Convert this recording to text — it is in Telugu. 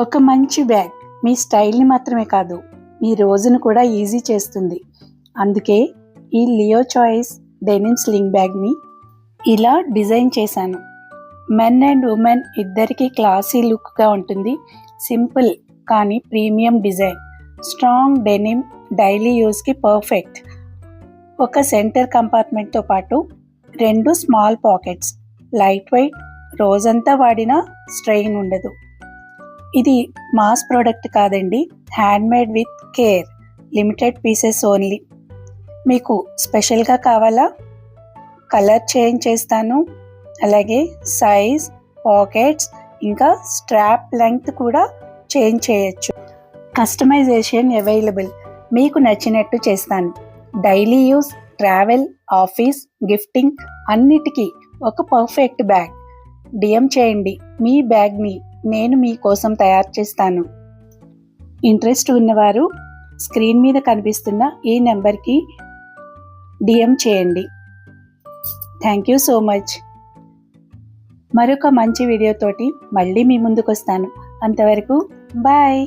ఒక మంచి బ్యాగ్ మీ స్టైల్ని మాత్రమే కాదు, మీ రోజును కూడా ఈజీ చేస్తుంది. అందుకే ఈ లియో చాయిస్ డెనిమ్ స్లింగ్ బ్యాగ్ని ఇలా డిజైన్ చేశాను. మెన్ అండ్ ఉమెన్ ఇద్దరికీ క్లాసీ లుక్గా ఉంటుంది. సింపుల్ కానీ premium design. Strong denim daily యూస్కి పర్ఫెక్ట్. ఒక సెంటర్ కంపార్ట్మెంట్తో పాటు 2 స్మాల్ పాకెట్స్. లైట్ వెయిట్, రోజంతా వాడినా స్ట్రెయిన్ ఉండదు. ఇది మాస్ ప్రోడక్ట్ కాదండి, handmade with care. Limited pieces only. మీకు స్పెషల్గా కావాలా? కలర్ చేంజ్ చేస్తాను. అలాగే సైజ్, పాకెట్స్ ఇంకా స్ట్రాప్ లెంగ్త్ కూడా చేంజ్ చేయొచ్చు. Customisation available. మీకు నచ్చినట్టు చేస్తాను. Daily use, travel, office, gifting అన్నిటికీ ఒక పర్ఫెక్ట్ బ్యాగ్. డిఎం చేయండి, మీ బ్యాగ్ని నేను మీకోసం తయారు చేస్తాను. ఇంట్రెస్ట్ ఉన్నవారు స్క్రీన్ మీద కనిపిస్తున్న ఈ నెంబర్కి డిఎం చేయండి. Thank you so much. మరొక మంచి వీడియోతోటి మళ్ళీ మీ ముందుకు వస్తాను. అంతవరకు బాయ్.